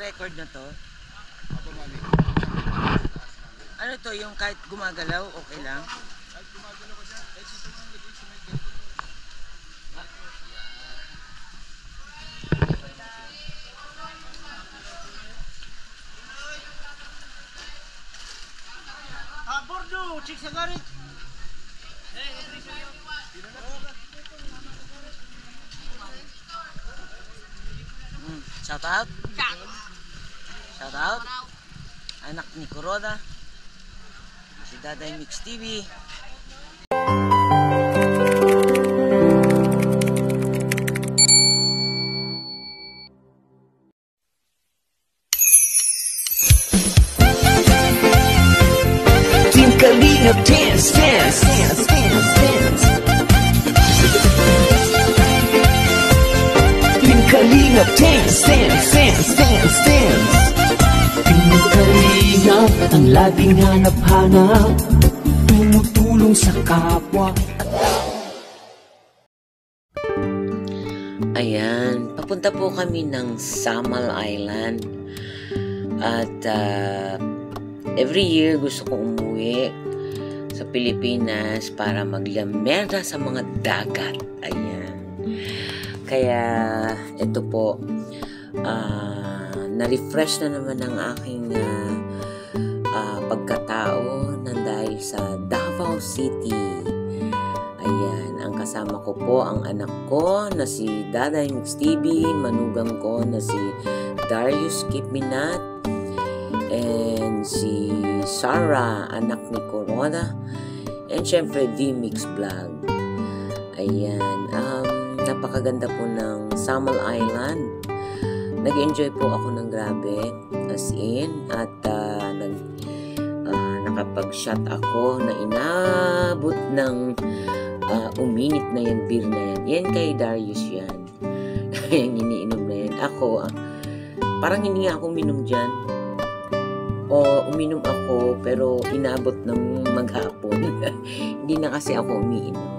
record na to? Ano to, yung kahit gumagalaw, okay lang? Kahit gumagalaw ko dyan, kahit dito mo nilagay sa may ganito. Bordo, chik sa garit. Shout out. Shout out. Anak ni Kuroda. Si Daday Mix TV. Team Kalinga dance, dance, dance, dance, dance. Team Kalinga dance, dance, dance, dance, dance. Team Kalinga, ang laging hanap-hanap, tumutulong sa kapwa. Ayan, papunta po kami ng Samal Island. At every year gusto ko umuwi sa Pilipinas para maglamera sa mga dagat. Ayan. Kaya ito po, na-refresh na naman ang aking pagkatao nang dahil sa Davao City. Ayan, ang kasama ko po ang anak ko na si Daday Mix TV, manugang ko na si Darius Kipminat, and si Sarah, anak ni Corona, and syempre V-Mix Vlog. Ayan, napakaganda po ng Samal Island. Nag-enjoy po ako ng grabe, as in, at nakapag-shot ako na inabot ng uminit na yan, beer na yan. Yan kay Darius yan. Yung iniinom na yan. Ako, parang hindi nga ako uminom dyan. O uminom ako pero inabot ng maghapon. Hindi na kasi ako umiinom.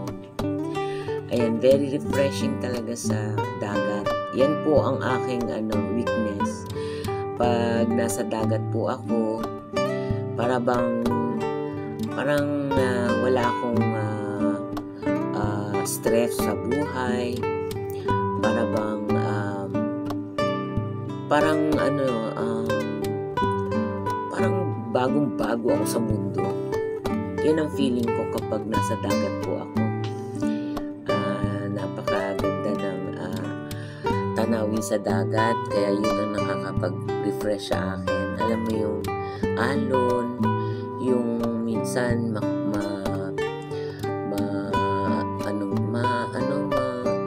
Ayan, very refreshing talaga sa dagat. Yan po ang aking weakness. Pag nasa dagat po ako, parang wala akong stress sa buhay. Parang bagong-bago ako sa mundo. Yan ang feeling ko kapag nasa dagat po ako. Napakaganda ng tanawin sa dagat, kaya yun ang nakakapag-refresh sa akin. Alam mo yung alon, yung minsan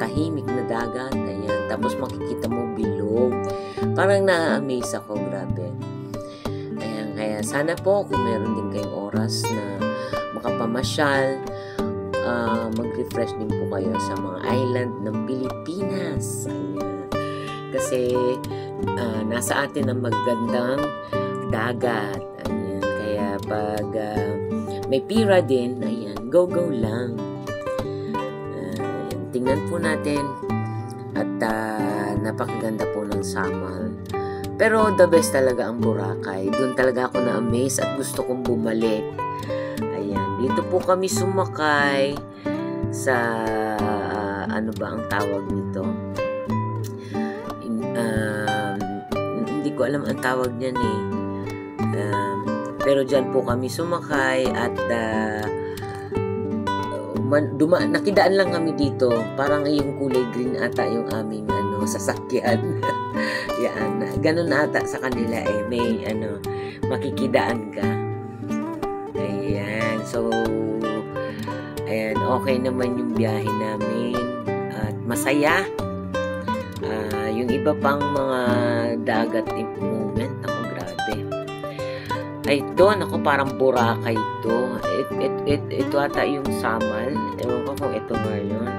tahimik na dagat, ayan. Tapos makikita mo bilog. Parang na-amaze ako, grabe. Kaya sana po kung meron din kayong oras na makapamasyal, mag-refresh din po kayo sa mga island ng Pilipinas. Ayan. Kasi nasa atin ang magandang dagat. Ayan. Kaya pag may pira din, ayan, go lang. Ayan. Tingnan po natin at napakaganda po ng Samal. Pero the best talaga ang Boracay. Doon talaga ako na-amaze at gusto kong bumalik. Ayan. Dito po kami sumakay sa ano ba ang tawag nito? Hindi ko alam ang tawag niyan eh. Pero dyan po kami sumakay at nakidaan lang kami dito. Parang yung kulay green ata yung aming sasakyan. Yan, ganun ata sa kanila eh. May makikidaan ka. Ayan. So, ayan, okay naman yung biyahe namin. At masaya. Yung iba pang mga dagat moment, ako grabe. Ay, doon ako parang Boracay ito. Ito ata yung Samal. Ewan ko kung ito ngayon.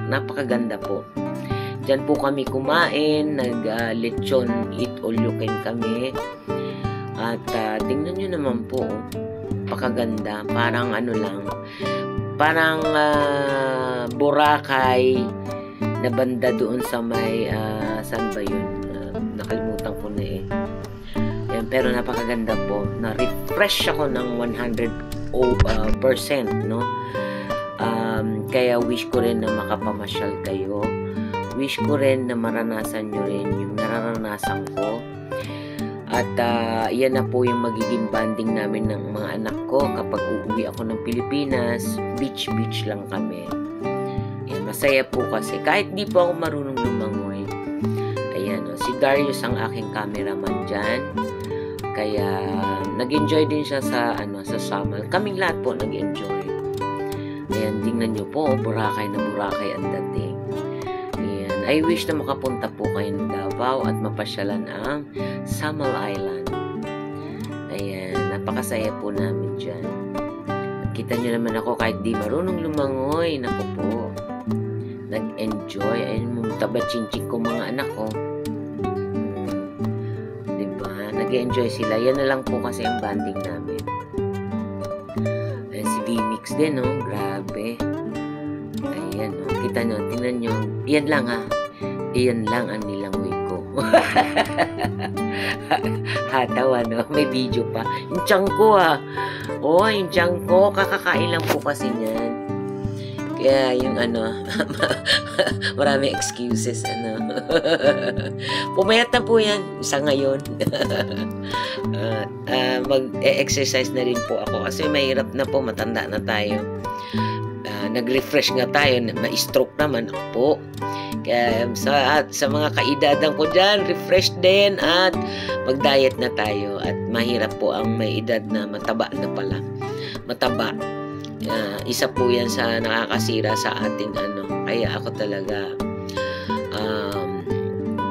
Napakaganda po. Diyan po kami kumain, nag-lechon, eat all you can kami. At tingnan nyo naman po, napakaganda. Parang parang Boracay na banda doon sa may, saan ba yun? Nakalimutan ko na eh. Ayan, pero napakaganda po. Na-refresh ako ng 100%, no? Kaya wish ko rin na makapamasyal kayo. Wish ko rin na maranasan nyo rin yung nararanasan ko. At yan na po yung magiging banding namin ng mga anak ko kapag uuwi ako ng Pilipinas. Beach lang kami. Yan, masaya po kasi kahit di po ako marunong lumangoy. Ayan, si Darius ang aking cameraman dyan. Kaya nag-enjoy din siya sa summer. Kaming lahat po nag-enjoy. Ayan, tingnan nyo po, Boracay na Boracay ang dating. Ayan, I wish na makapunta po kayo ng Davao at mapasyalan ang Samal Island. Ayan, napakasaya po namin dyan. At kita nyo naman ako kahit di marunong lumangoy, naku po. Nag-enjoy. Ayan, mong tabachinchin ko mga anak ko. Nag-enjoy sila. Yan na lang po kasi ang banding namin. Ayan, si V-Mix din, no? Grabe. Ayan, no? Kita nyo, tingnan nyo. Yan lang, ha? Yan lang ang nilangoy ko. Hatawa, no? May video pa. Yung tiyan ko, ha? Oh, yung tiyan ko. Kakakain lang po kasi niyan. Kaya yung marami excuses, Pumayat na po yan sa ngayon. Mag-exercise na rin po ako kasi mahirap na po, matanda na tayo. Nag-refresh nga tayo, ma-stroke naman ako po. Kaya sa mga kaidadan ko dyan, refresh din at mag-diet na tayo. At mahirap po ang may edad na mataba na pala. Mataba. Isa po yan sa nakakasira sa atin kaya ako talaga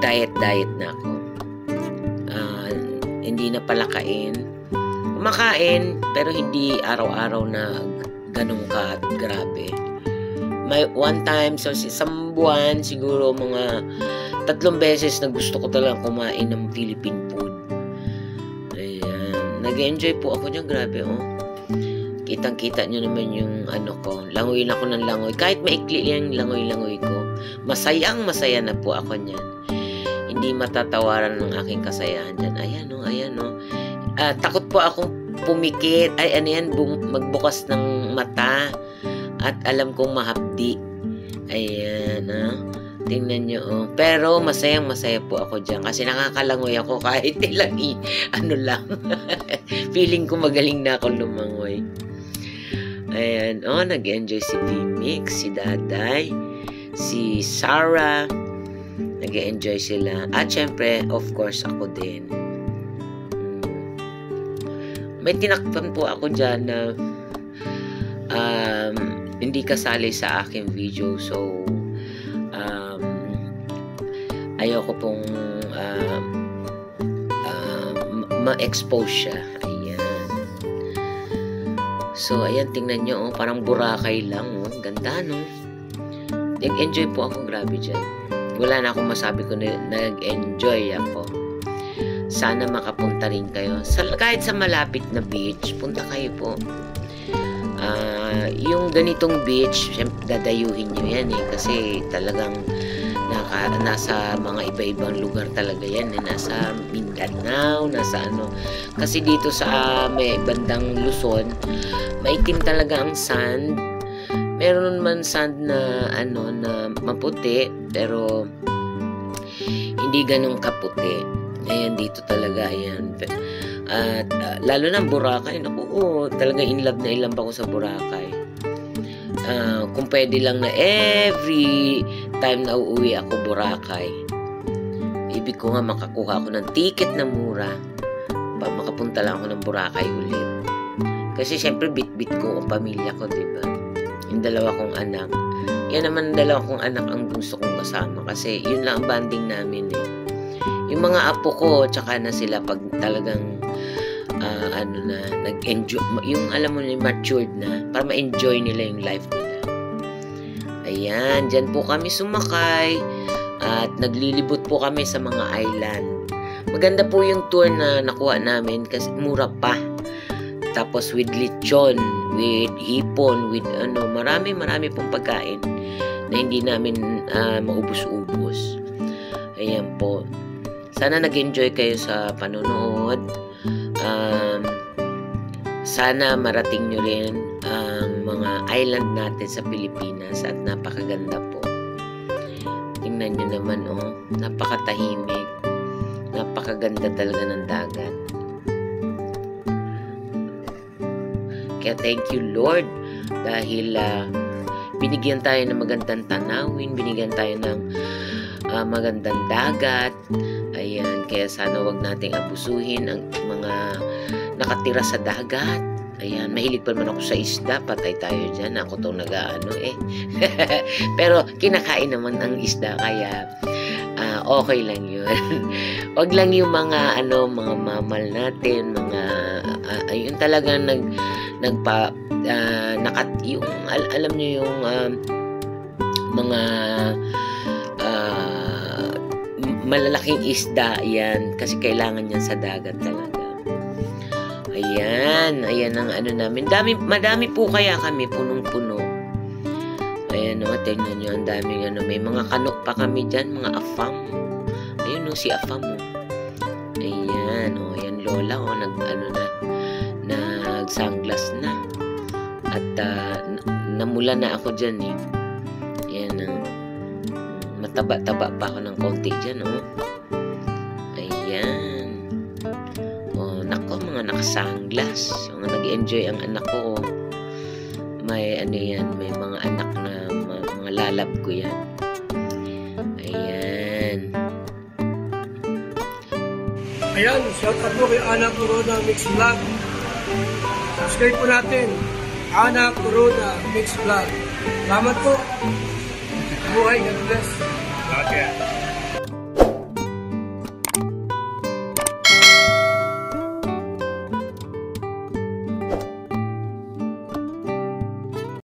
diet na ako. Hindi na palakain, kumakain pero hindi araw-araw na ganun ka grabe. May one time sa isang buwan siguro mga 3 beses na gusto ko talaga kumain ng Philippine food. Ayan, nag-enjoy po ako dyan, grabe kitang-kita nyo naman yung ko. Langoy na ako ng langoy. Kahit maikli lang langoy-langoy ko. Masaya na po ako niyan. Hindi matatawaran ng aking kasayahan dyan. Ayan o. Takot po akong pumikit. Magbukas ng mata. At alam kong mahapdi. Ayan, tingnan nyo, Pero masaya po ako dyan. Kasi nakakalangoy ako kahit lang lang. Feeling ko magaling na ako lumangoy. Ayan, nag-enjoy si V-Mix, si Daday, si Sarah, nag-enjoy sila. At syempre, of course, ako din. May tinakpan po ako dyan na hindi kasali sa aking video. So, ayoko pong ma-expose siya. So, ayan, tingnan nyo, parang Boracay lang, ganda, no? Nag-enjoy po ako, grabe dyan. Wala na akong masabi ko na nag-enjoy ako. Sana makapunta rin kayo. Kahit sa malapit na beach, punta kayo po. Yung ganitong beach, syempre, dadayuhin nyo yan, kasi talagang nasa mga iba-ibang lugar talaga yan, nasa Mindanao, nasa kasi dito sa may bandang Luzon, maitim talaga ang sand. Meron man sand na na maputi, pero hindi ganun kaputi. Ayan, dito talaga, ayan. At lalo na Boracay, talaga in love ako sa Boracay. Kung pwede lang na every time na uuwi ako Boracay, ibig ko nga makakuha ako ng ticket na mura para makapunta lang ako ng Boracay ulit. Kasi syempre bit-bit ko ang pamilya ko, diba? Yung 2 kong anak. Yan naman 2 kong anak ang gusto kong kasama kasi yun lang ang banding namin Yung mga apo ko, tsaka na sila pag talagang nag-enjoy, yung alam mo na matured na, para ma-enjoy nila yung life nila. Ayan, dyan po kami sumakay at naglilibot po kami sa mga island. Maganda po yung tour na nakuha namin kasi mura pa. Tapos with lechon, with hipon, with marami pong pagkain na hindi namin maubos-ubos. Ayan po. Sana nag-enjoy kayo sa panonood. Sana marating nyo rin ang mga island natin sa Pilipinas at napakaganda po. Tingnan nyo naman, oh, napakatahimik. Napakaganda talaga ng dagat. Kaya thank you Lord dahil binigyan tayo ng magandang tanawin, binigyan tayo ng magandang dagat. Ayan, kaya sana wag nating abusuhin ang mga nakatira sa dagat. Ayan, mahilig pa naman ako sa isda, patay tayo dyan. Ako itong nag-ano eh. Pero kinakain naman ang isda, kaya okay lang yun. Wag lang yung mga mga mamal natin, mga ayun talaga yung alam niyo yung mga malalaking isda, yan kasi kailangan yan sa dagat talaga. Ayan ang namin. Madami po kaya kami, punong-puno. Ayan o, tingnan nyo, ang daming may mga kanok pa kami dyan, mga afam. Ayun o, si afam o. Ayan o, yan lola o, nag-sunglass na. At namula na ako dyan eh. Ayan o. Mataba-taba pa ako ng konti dyan o. Ayan. O, nako, mga nakasunglass. Mga nag-enjoy ang anak ko o. May may mga anak na mga lalab ko yan. Ayan. Ayan, shout out po kay Ana Corona Mix Vlog. Subscribe po natin, Ana Corona Mix Vlog. Salamat po. Buhay, God bless. Gracias.